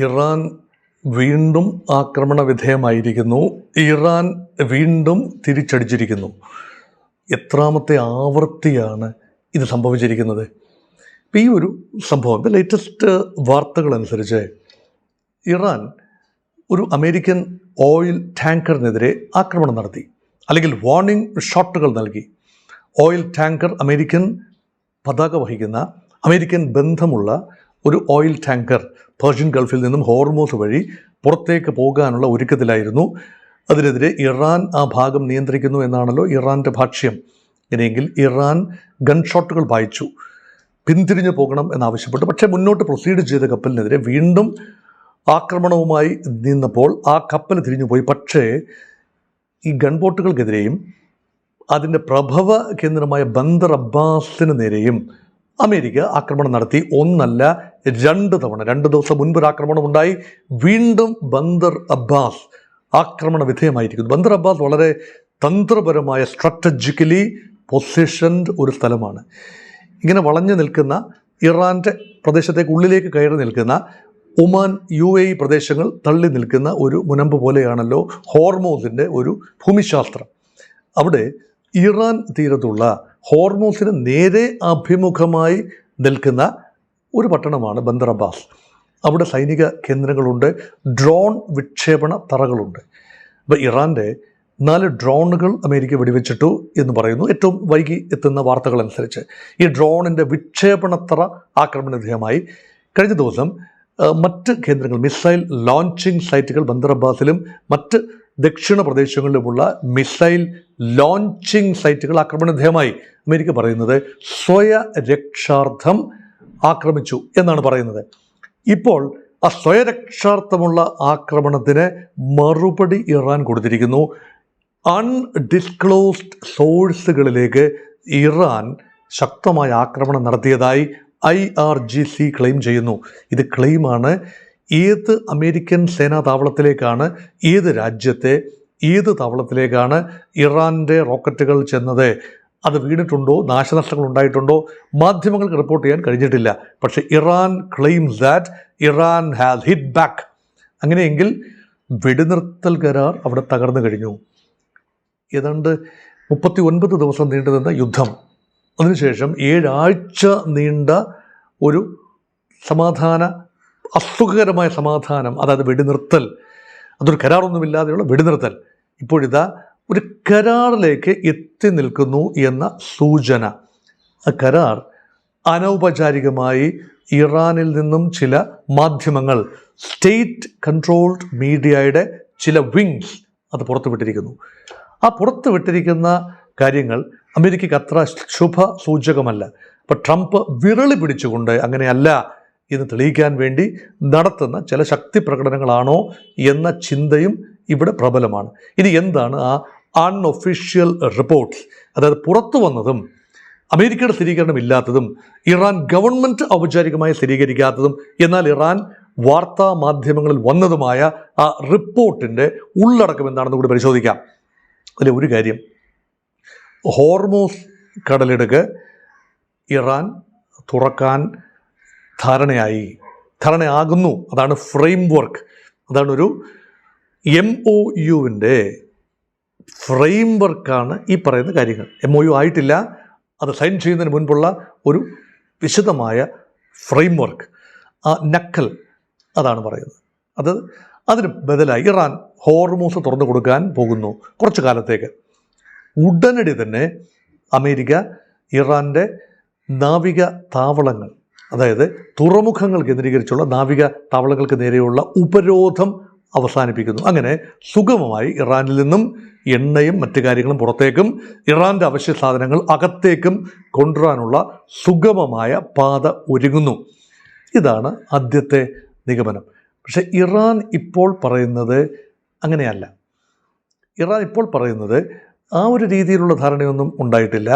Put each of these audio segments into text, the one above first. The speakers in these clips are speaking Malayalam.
ഇറാൻ വീണ്ടും ആക്രമണ വിധേയമായിരിക്കുന്നു. ഇറാൻ വീണ്ടും തിരിച്ചടിച്ചിരിക്കുന്നു. എത്രാമത്തെ ആവർത്തിയാണ് ഇത് സംഭവിച്ചിരിക്കുന്നത്? ഇപ്പം ഈ ഒരു സംഭവം ലേറ്റസ്റ്റ് വാർത്തകളനുസരിച്ച് ഇറാൻ ഒരു അമേരിക്കൻ ഓയിൽ ടാങ്കറിനെതിരെ ആക്രമണം നടത്തി, അല്ലെങ്കിൽ വാർണിംഗ് ഷോട്ടുകൾ നൽകി. ഓയിൽ ടാങ്കർ അമേരിക്കൻ പതാക വഹിക്കുന്ന, അമേരിക്കൻ ബന്ധമുള്ള ഒരു ഓയിൽ ടാങ്കർ പേർഷ്യൻ ഗൾഫിൽ നിന്നും ഹോർമൂസ് വഴി പുറത്തേക്ക് പോകാനുള്ള ഒരുക്കത്തിലായിരുന്നു. അതിനെതിരെ ഇറാൻ ആ ഭാഗം നിയന്ത്രിക്കുന്നു എന്നാണല്ലോ ഇറാൻ്റെ ഭാഷ്യം. ഇനിയെങ്കിൽ ഇറാൻ ഗൺഷോട്ടുകൾ വായിച്ചു, പിന്തിരിഞ്ഞു പോകണം എന്നാവശ്യപ്പെട്ടു. പക്ഷേ മുന്നോട്ട് പ്രൊസീഡ് ചെയ്ത കപ്പലിനെതിരെ വീണ്ടും ആക്രമണവുമായി നിന്നപ്പോൾ ആ കപ്പൽ തിരിഞ്ഞുപോയി. പക്ഷേ ഈ ഗൺബോട്ടുകൾക്കെതിരെയും അതിൻ്റെ പ്രഭവ കേന്ദ്രമായ ബന്ദർ അബ്ബാസിന് നേരെയും അമേരിക്ക ആക്രമണം നടത്തി. ഒന്നല്ല, 2 തവണ. 2 ദിവസം മുൻപ് ഒരു ആക്രമണം ഉണ്ടായി. വീണ്ടും ബന്ദർ അബ്ബാസ് ആക്രമണ വിധേയമായിരിക്കുന്നു. ബന്ദർ അബ്ബാസ് വളരെ തന്ത്രപരമായ, സ്ട്രാറ്റജിക്കലി പൊസിഷൻഡ് ഒരു സ്ഥലമാണ്. ഇങ്ങനെ വളഞ്ഞു നിൽക്കുന്ന, ഇറാൻ്റെ പ്രദേശത്തേക്ക് ഉള്ളിലേക്ക് കയറി നിൽക്കുന്ന, ഒമാൻ UAE പ്രദേശങ്ങൾ തള്ളി നിൽക്കുന്ന ഒരു മുനമ്പ് പോലെയാണല്ലോ ഹോർമൂസിൻ്റെ ഒരു ഭൂമിശാസ്ത്രം. അവിടെ ഇറാൻ തീരത്തുള്ള ഹോർമൂസിന് നേരെ അഭിമുഖമായി നിൽക്കുന്ന ഒരു പട്ടണമാണ് ബന്ദർ അബ്ബാസ്. അവിടെ സൈനിക കേന്ദ്രങ്ങളുണ്ട്, ഡ്രോൺ വിക്ഷേപണ തറകളുണ്ട്. അപ്പോൾ ഇറാൻ്റെ 4 ഡ്രോണുകൾ അമേരിക്ക വെടിവെച്ചിട്ടു എന്ന് പറയുന്നു, ഏറ്റവും വൈകി എത്തുന്ന വാർത്തകളനുസരിച്ച്. ഈ ഡ്രോണിൻ്റെ വിക്ഷേപണത്തറ ആക്രമണ വിധേയമായി. കഴിഞ്ഞ ദിവസം മറ്റ് കേന്ദ്രങ്ങൾ, മിസൈൽ ലോഞ്ചിങ് സൈറ്റുകൾ ബന്ദർ അബ്ബാസിലും മറ്റ് ദക്ഷിണ പ്രദേശങ്ങളിലുമുള്ള മിസൈൽ ലോഞ്ചിങ് സൈറ്റുകൾ ആക്രമണ വിധേയമായി. അമേരിക്ക പറയുന്നത് സ്വയരക്ഷാർത്ഥം ആക്രമിച്ചു എന്നാണ് പറയുന്നത്. ഇപ്പോൾ ആ സ്വയരക്ഷാർത്ഥമുള്ള ആക്രമണത്തിന് മറുപടി ഇറാൻ കൊടുത്തിരിക്കുന്നു. അൺഡിസ്ക്ലോസ്ഡ് സോഴ്സുകളിലേക്ക് ഇറാൻ ശക്തമായ ആക്രമണം നടത്തിയതായി IRGC ക്ലെയിം ചെയ്യുന്നു. ഇത് ക്ലെയിമാണ്. ഏത് അമേരിക്കൻ സേനാ താവളത്തിലേക്കാണ്, ഏത് രാജ്യത്തെ ഏത് താവളത്തിലേക്കാണ് ഇറാൻ്റെ റോക്കറ്റുകൾ ചെന്നത്, അത് വീണിട്ടുണ്ടോ, നാശനഷ്ടങ്ങൾ ഉണ്ടായിട്ടുണ്ടോ, മാധ്യമങ്ങൾക്ക് റിപ്പോർട്ട് ചെയ്യാൻ കഴിഞ്ഞിട്ടില്ല. പക്ഷേ Iran claims that Iran has hit back. അങ്ങനെയെങ്കിൽ വെടിനിർത്തൽ കരാർ അവിടെ തകർന്നു കഴിഞ്ഞു. ഏതാണ്ട് 39 ദിവസം നീണ്ടുനിന്ന യുദ്ധം, അതിനുശേഷം 7 ആഴ്ച നീണ്ട ഒരു സമാധാന, അസുഖകരമായ സമാധാനം, അതായത് വെടിനിർത്തൽ, അതൊരു കരാറൊന്നുമില്ലാതെയുള്ള വെടിനിർത്തൽ, ഇപ്പോഴിതാ ഒരു കരാറിലേക്ക് എത്തി നിൽക്കുന്നു എന്ന സൂചന. ആ കരാർ അനൗപചാരികമായി ഇറാനിൽ നിന്നും ചില മാധ്യമങ്ങൾ, സ്റ്റേറ്റ് കൺട്രോൾഡ് മീഡിയയുടെ ചില വിങ്സ് അത് പുറത്തുവിട്ടിരിക്കുന്നു. ആ പുറത്തുവിട്ടിരിക്കുന്ന കാര്യങ്ങൾ അമേരിക്കയ്ക്ക് അത്ര ശുഭ സൂചകമല്ല. അപ്പോൾ ട്രംപ് വിരളി പിടിച്ചുകൊണ്ട് അങ്ങനെയല്ല എന്ന് തെളിയിക്കാൻ വേണ്ടി നടത്തുന്ന ചില ശക്തി പ്രകടനങ്ങളാണോ എന്ന ചിന്തയും ഇവിടെ പ്രബലമാണ്. ഇനി എന്താണ് ആ അൺഒഫീഷ്യൽ റിപ്പോർട്ട്സ്, അതായത് പുറത്തു വന്നതും അമേരിക്കയുടെ സ്ഥിരീകരണം ഇല്ലാത്തതും, ഇറാൻ ഗവൺമെൻറ് ഔപചാരികമായി സ്ഥിരീകരിക്കാത്തതും, എന്നാൽ ഇറാൻ വാർത്താ മാധ്യമങ്ങളിൽ വന്നതുമായ ആ റിപ്പോർട്ടിൻ്റെ ഉള്ളടക്കം എന്താണെന്ന് കൂടി പരിശോധിക്കാം. അതിലെ ഒരു കാര്യം, ഹോർമൂസ് കടലിടുക്ക് ഇറാൻ തുറക്കാൻ ധാരണയാകുന്നു. അതാണ് ഫ്രെയിം വർക്ക്, അതാണൊരു MOUവിൻ്റെ ഫ്രെയിം വർക്കാണ് ഈ പറയുന്ന കാര്യങ്ങൾ. MOU ആയിട്ടില്ല, അത് സൈൻ ചെയ്യുന്നതിന് മുൻപുള്ള ഒരു വിശദമായ ഫ്രെയിം വർക്ക്, ആ നക്കൽ, അതാണ് പറയുന്നത്. അതിന് ബദലായി ഇറാൻ ഹോർമൂസ് തുറന്നു കൊടുക്കാൻ പോകുന്നു കുറച്ചു കാലത്തേക്ക്. ഉടനടി തന്നെ അമേരിക്ക ഇറാൻ്റെ നാവിക താവളങ്ങൾ, അതായത് തുറമുഖങ്ങൾ കേന്ദ്രീകരിച്ചുള്ള നാവിക താവളങ്ങൾക്ക് നേരെയുള്ള ഉപരോധം അവസാനിപ്പിക്കുന്നു. അങ്ങനെ സുഗമമായി ഇറാനിൽ നിന്നും എണ്ണയും മറ്റു കാര്യങ്ങളും പുറത്തേക്കും ഇറാൻ്റെ അവശ്യ സാധനങ്ങൾ അകത്തേക്കും കൊണ്ടുവരാനുള്ള സുഗമമായ പാത ഒരുങ്ങുന്നു. ഇതാണ് ആദ്യത്തെ നിഗമനം. പക്ഷേ ഇറാൻ ഇപ്പോൾ പറയുന്നത് അങ്ങനെയല്ല. ഇറാൻ ഇപ്പോൾ പറയുന്നത് ആ ഒരു രീതിയിലുള്ള ധാരണയൊന്നും ഉണ്ടായിട്ടില്ല.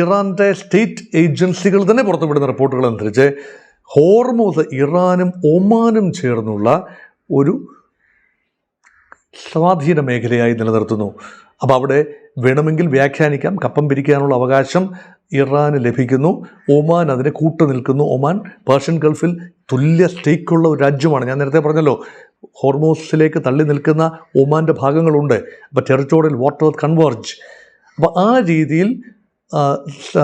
ഇറാൻ്റെ സ്റ്റേറ്റ് ഏജൻസികൾ തന്നെ പുറത്തുവിടുന്ന റിപ്പോർട്ടുകൾ അനുസരിച്ച് ഹോർമൂസ് ഇറാനും ഒമാനും ചേർന്നുള്ള ഒരു സ്വാധീന മേഖലയായി നിലനിർത്തുന്നു. അപ്പോൾ അവിടെ വേണമെങ്കിൽ വ്യാഖ്യാനിക്കാം, കപ്പം പിരിക്കാനുള്ള അവകാശം ഇറാന് ലഭിക്കുന്നു. ഒമാൻ അതിന് കൂട്ടുനിൽക്കുന്നു. ഒമാൻ പേർഷ്യൻ ഗൾഫിൽ തുല്യ സ്റ്റേക്കുള്ള ഒരു രാജ്യമാണ്. ഞാൻ നേരത്തെ പറഞ്ഞല്ലോ, ഹോർമോസിലേക്ക് തള്ളി നിൽക്കുന്ന ഒമാൻ്റെ ഭാഗങ്ങളുണ്ട്. അപ്പോൾ ടെറിട്ടോറിയൽ വാട്ടർ കൺവേർജ്. അപ്പോൾ ആ രീതിയിൽ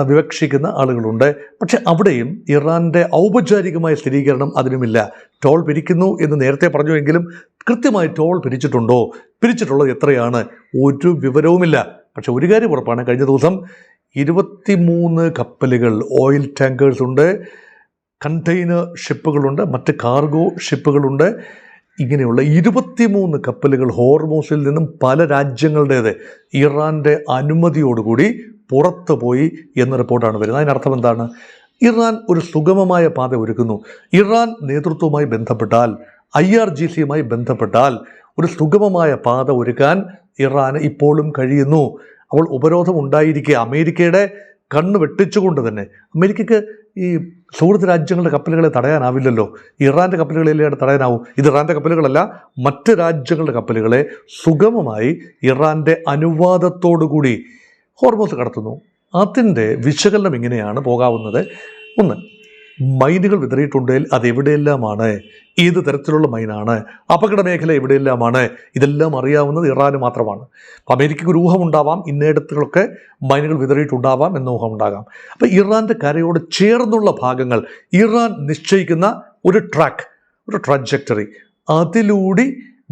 വിവക്ഷിക്കുന്ന ആളുകളുണ്ട്. പക്ഷെ അവിടെയും ഇറാൻ്റെ ഔപചാരികമായ സ്ഥിരീകരണം അതിനുമില്ല. ടോൾ പിരിക്കുന്നു എന്ന് നേരത്തെ പറഞ്ഞുവെങ്കിലും കൃത്യമായി ടോൾ പിരിച്ചിട്ടുണ്ടോ, പിരിച്ചിട്ടുള്ളത് എത്രയാണ്, ഒരു വിവരവുമില്ല. പക്ഷെ ഒരു കാര്യം ഉറപ്പാണ്, കഴിഞ്ഞ ദിവസം 23 കപ്പലുകൾ, ഓയിൽ ടാങ്കേഴ്സ് ഉണ്ട്, കണ്ടെയ്നർ ഷിപ്പുകളുണ്ട്, മറ്റ് കാർഗോ ഷിപ്പുകളുണ്ട്. ഇങ്ങനെയുള്ള 23 കപ്പലുകൾ ഹോർമോസിൽ നിന്നും പല രാജ്യങ്ങളുടേത് ഇറാൻ്റെ അനുമതിയോടുകൂടി പുറത്തു പോയി എന്ന റിപ്പോർട്ടാണ് വരുന്നത്. അതിനർത്ഥം എന്താണ്? ഇറാൻ ഒരു സുഗമമായ പാത ഒരുക്കുന്നു. ഇറാൻ നേതൃത്വവുമായി ബന്ധപ്പെട്ടാൽ, IRGCയുമായി ബന്ധപ്പെട്ടാൽ ഒരു സുഗമമായ പാത ഒരുക്കാൻ ഇറാന് ഇപ്പോഴും കഴിയുന്നു. അപ്പോൾ ഉപരോധം ഉണ്ടായിരിക്കെ അമേരിക്കയുടെ കണ്ണ് വെട്ടിച്ചുകൊണ്ട് തന്നെ, അമേരിക്കയ്ക്ക് ഈ സുഹൃത്ത് രാജ്യങ്ങളുടെ കപ്പലുകളെ തടയാനാവില്ലല്ലോ. ഇറാൻ്റെ കപ്പലുകളെല്ലാം തടയാനാവും. ഇത് ഇറാൻ്റെ കപ്പലുകളല്ല, മറ്റ് രാജ്യങ്ങളുടെ കപ്പലുകളെ സുഗമമായി ഇറാൻ്റെ അനുവാദത്തോടുകൂടി ഹോർമോസ് കടത്തുന്നു. അതിൻ്റെ വിശകലനം ഇങ്ങനെയാണ് പോകാവുന്നത്. ഒന്ന്, മൈനുകൾ വിതറിയിട്ടുണ്ടെങ്കിൽ അതെവിടെയെല്ലാമാണ്, ഏത് തരത്തിലുള്ള മൈനാണ്, അപകട മേഖല എവിടെയെല്ലാമാണ്, ഇതെല്ലാം അറിയാവുന്നത് ഇറാന് മാത്രമാണ്. അപ്പോൾ അമേരിക്കയ്ക്ക് ഒരു ഊഹമുണ്ടാവാം, ഇന്നയിടത്തുകളൊക്കെ മൈനുകൾ വിതറിയിട്ടുണ്ടാവാം എന്ന ഊഹമുണ്ടാകാം. അപ്പോൾ ഇറാൻ്റെ കരയോട് ചേർന്നുള്ള ഭാഗങ്ങൾ ഇറാൻ നിശ്ചയിക്കുന്ന ഒരു ട്രാക്ക്, ഒരു ട്രാജക്ടറി, അതിലൂടെ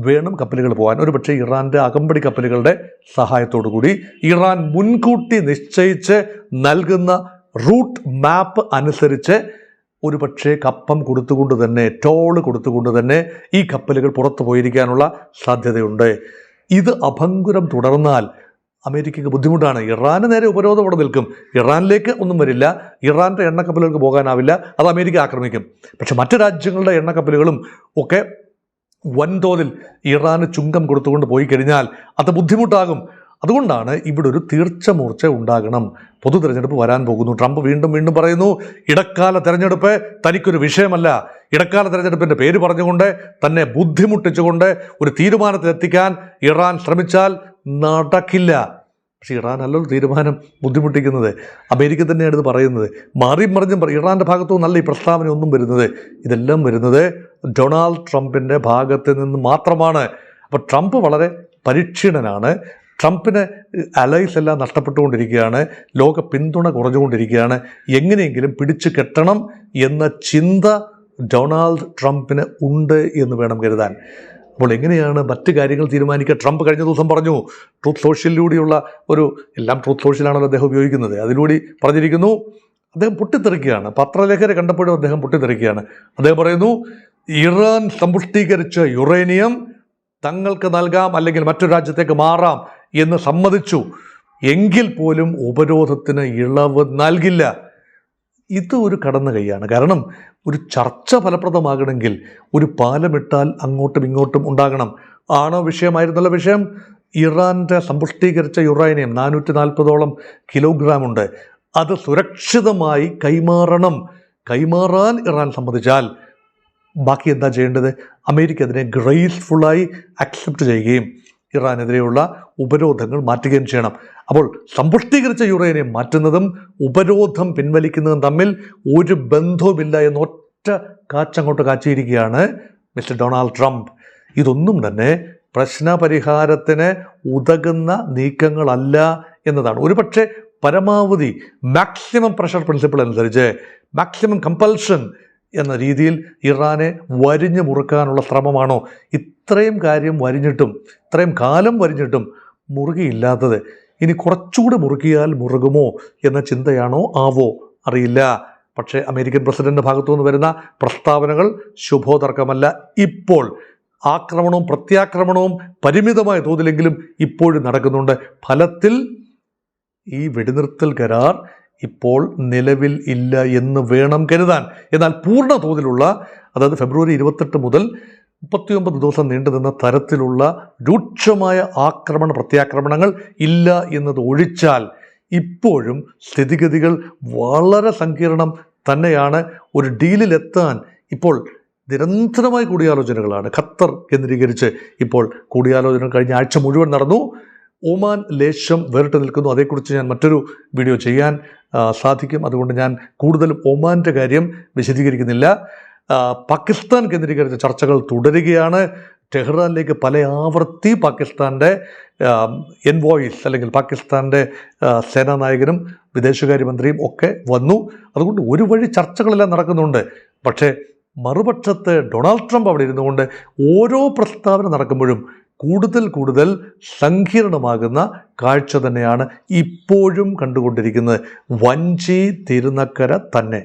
വേണം കപ്പലുകൾ പോകാൻ. ഒരു പക്ഷേ ഇറാൻ്റെ അകമ്പടി കപ്പലുകളുടെ സഹായത്തോടു കൂടി ഇറാൻ മുൻകൂട്ടി നിശ്ചയിച്ച് നൽകുന്ന റൂട്ട് മാപ്പ് അനുസരിച്ച് ഒരു പക്ഷേ കപ്പം കൊടുത്തുകൊണ്ട് തന്നെ, ടോള് കൊടുത്തുകൊണ്ട് തന്നെ ഈ കപ്പലുകൾ പുറത്തു പോയിരിക്കാനുള്ള സാധ്യതയുണ്ട്. ഇത് അഭംഗുരം തുടർന്നാൽ അമേരിക്കയ്ക്ക് ബുദ്ധിമുട്ടാണ്. ഇറാന് നേരെ ഉപരോധം ഇവിടെ നിൽക്കും. ഇറാനിലേക്ക് ഒന്നും വരില്ല, ഇറാൻ്റെ എണ്ണക്കപ്പലുകൾക്ക് പോകാനാവില്ല, അത് അമേരിക്ക ആക്രമിക്കും. പക്ഷെ മറ്റ് രാജ്യങ്ങളുടെ എണ്ണക്കപ്പലുകളും ഒക്കെ വൻതോതിൽ ഇറാന് ചുങ്കം കൊടുത്തുകൊണ്ട് പോയി കഴിഞ്ഞാൽ അത് ബുദ്ധിമുട്ടാകും. അതുകൊണ്ടാണ് ഇവിടെ ഒരു തീർച്ചമൂർച്ച ഉണ്ടാകണം. പൊതു തെരഞ്ഞെടുപ്പ് വരാൻ പോകുന്നു. ട്രംപ് വീണ്ടും വീണ്ടും പറയുന്നു, ഇടക്കാല തെരഞ്ഞെടുപ്പ് തനിക്കൊരു വിഷയമല്ല. ഇടക്കാല തെരഞ്ഞെടുപ്പിൻ്റെ പേര് പറഞ്ഞുകൊണ്ട് തന്നെ ബുദ്ധിമുട്ടിച്ചുകൊണ്ട് ഒരു തീരുമാനത്തിലെത്തിക്കാൻ ഇറാൻ ശ്രമിച്ചാൽ നടക്കില്ല. പക്ഷേ ഇറാൻ അല്ലല്ലോ തീരുമാനം ബുദ്ധിമുട്ടിക്കുന്നത്, അമേരിക്ക തന്നെയാണ് ഇത് പറയുന്നത്. മാറിയും മറിഞ്ഞും ഇറാൻ്റെ ഭാഗത്തു നിന്നല്ല ഈ പ്രസ്താവന ഒന്നും വരുന്നത്. ഇതെല്ലാം വരുന്നത് ഡൊണാൾഡ് ട്രംപിൻ്റെ ഭാഗത്ത് നിന്ന് മാത്രമാണ്. അപ്പോൾ ട്രംപ് വളരെ പരിക്ഷീണനാണ്. ട്രംപിന് അലൈസ് എല്ലാം നഷ്ടപ്പെട്ടുകൊണ്ടിരിക്കുകയാണ്, ലോക പിന്തുണ കുറഞ്ഞുകൊണ്ടിരിക്കുകയാണ്. എങ്ങനെയെങ്കിലും പിടിച്ചു കെട്ടണം എന്ന ചിന്ത ഡൊണാൾഡ് ട്രംപിന് ഉണ്ട് എന്ന് വേണം കരുതാൻ. അപ്പോൾ എങ്ങനെയാണ് മറ്റ് കാര്യങ്ങൾ തീരുമാനിക്കുക? ട്രംപ് കഴിഞ്ഞ ദിവസം പറഞ്ഞു, ട്രൂത്ത് സോഷ്യലിലൂടെയുള്ള എല്ലാം ട്രൂത്ത് സോഷ്യലാണല്ലോ അദ്ദേഹം ഉപയോഗിക്കുന്നത്, അതിലൂടെ പറഞ്ഞിരിക്കുന്നു, അദ്ദേഹം പൊട്ടിത്തെറിക്കുകയാണ്. പത്രലേഖകരെ കണ്ടപ്പോഴും അദ്ദേഹം പൊട്ടിത്തെറിക്കുകയാണ്. അദ്ദേഹം പറയുന്നു, ഇറാൻ സമ്പുഷ്ടീകരിച്ച യുറേനിയം തങ്ങൾക്ക് നൽകാം, അല്ലെങ്കിൽ മറ്റൊരു രാജ്യത്തേക്ക് മാറാം എന്ന് സമ്മതിച്ചു, എങ്കിൽ പോലും ഉപരോധത്തിന് ഇളവ് നൽകില്ല. ഇത് ഒരു കടന്നു കൈയാണ്. കാരണം ഒരു ചർച്ച ഫലപ്രദമാകണമെങ്കിൽ ഒരു പാലമിട്ടാൽ അങ്ങോട്ടും ഇങ്ങോട്ടും ഉണ്ടാകണം. ആണോ വിഷയമായിരുന്നുള്ള വിഷയം? ഇറാൻ്റെ സമ്പുഷ്ടീകരിച്ച യുറേനിയം 440ഓളം കിലോഗ്രാം ഉണ്ട്. അത് സുരക്ഷിതമായി കൈമാറാൻ ഇറാൻ സമ്മതിച്ചാൽ ബാക്കി എന്താ ചെയ്യേണ്ടത്? അമേരിക്ക അതിനെ ഗ്രേസ്ഫുള്ളായി അക്സെപ്റ്റ് ചെയ്യുകയും ഇറാനെതിരെയുള്ള ഉപരോധങ്ങൾ മാറ്റുകയും ചെയ്യണം. അപ്പോൾ സമ്പുഷ്ടീകരിച്ച യുറേനിയം മാറ്റുന്നതും ഉപരോധം പിൻവലിക്കുന്നതും തമ്മിൽ ഒരു ബന്ധവുമില്ല എന്ന് ഒറ്റ കാച്ചങ്ങോട്ട് കാച്ചിയിരിക്കുകയാണ് മിസ്റ്റർ ഡൊണാൾഡ് ട്രംപ്. ഇതൊന്നും തന്നെ പ്രശ്നപരിഹാരത്തിന് ഉതകുന്ന നീക്കങ്ങളല്ല എന്നതാണ്. ഒരുപക്ഷെ പരമാവധി മാക്സിമം പ്രഷർ പ്രിൻസിപ്പിൾ അനുസരിച്ച് മാക്സിമം കമ്പൽഷൻ എന്ന രീതിയിൽ ഇറാനെ വരിഞ്ഞു മുറുക്കാനുള്ള ശ്രമമാണോ? ഇത്രയും കാലം വരിഞ്ഞിട്ടും മുറുകിയില്ലാത്തത് ഇനി കുറച്ചുകൂടി മുറുകിയാൽ മുറുകുമോ എന്ന ചിന്തയാണോ ആവോ അറിയില്ല. പക്ഷേ അമേരിക്കൻ പ്രസിഡന്റ് ഭാഗത്തു നിന്ന് വരുന്ന പ്രസ്താവനകൾ ശുഭോദർക്കമല്ല. ഇപ്പോൾ ആക്രമണവും പ്രത്യാക്രമണവും പരിമിതമായ തോതിലെങ്കിലും ഇപ്പോഴും നടക്കുന്നുണ്ട്. ഫലത്തിൽ ഈ വെടിനിർത്തൽ കരാർ ഇപ്പോൾ നിലവിൽ ഇല്ല എന്ന് വേണം കരുതാൻ. എന്നാൽ പൂർണ്ണ തോതിലുള്ള, അതായത് ഫെബ്രുവരി 28 മുതൽ 39 ദിവസം നീണ്ടു നിന്ന തരത്തിലുള്ള രൂക്ഷമായ പ്രത്യാക്രമണങ്ങൾ ഇല്ല എന്നത് ഒഴിച്ചാൽ ഇപ്പോഴും സ്ഥിതിഗതികൾ വളരെ സങ്കീർണം തന്നെയാണ്. ഒരു ഡീലിലെത്താൻ ഇപ്പോൾ നിരന്തരമായ കൂടിയാലോചനകളാണ്. ഖത്തർ കേന്ദ്രീകരിച്ച് ഇപ്പോൾ കൂടിയാലോചന കഴിഞ്ഞ ആഴ്ച മുഴുവൻ നടന്നു. ഒമാൻ ലേശം വേറിട്ട് നിൽക്കുന്നു. അതേക്കുറിച്ച് ഞാൻ മറ്റൊരു വീഡിയോ ചെയ്യാൻ സാധിക്കും. അതുകൊണ്ട് ഞാൻ കൂടുതലും ഒമാൻ്റെ കാര്യം വിശദീകരിക്കുന്നില്ല. പാകിസ്ഥാൻ കേന്ദ്രീകരിച്ച ചർച്ചകൾ തുടരുകയാണ്. ടെഹ്റാനിലേക്ക് പല ആവർത്തി പാകിസ്ഥാൻ്റെ എൻവോയ്സ് അല്ലെങ്കിൽ പാകിസ്ഥാൻ്റെ സേനാനായകനും വിദേശകാര്യമന്ത്രിയും ഒക്കെ വന്നു. അതുകൊണ്ട് ഒരു വഴി ചർച്ചകളെല്ലാം നടക്കുന്നുണ്ട്. പക്ഷേ മറുപക്ഷത്ത് ഡൊണാൾഡ് ട്രംപ് അവിടെ ഇരുന്നുകൊണ്ട് ഓരോ പ്രസ്താവന നടക്കുമ്പോഴും കൂടുതൽ സങ്കീർണമാകുന്ന കാഴ്ച തന്നെയാണ് ഇപ്പോഴും കണ്ടുകൊണ്ടിരിക്കുന്നത്. വഞ്ചി തിരുനക്കര തന്നെ.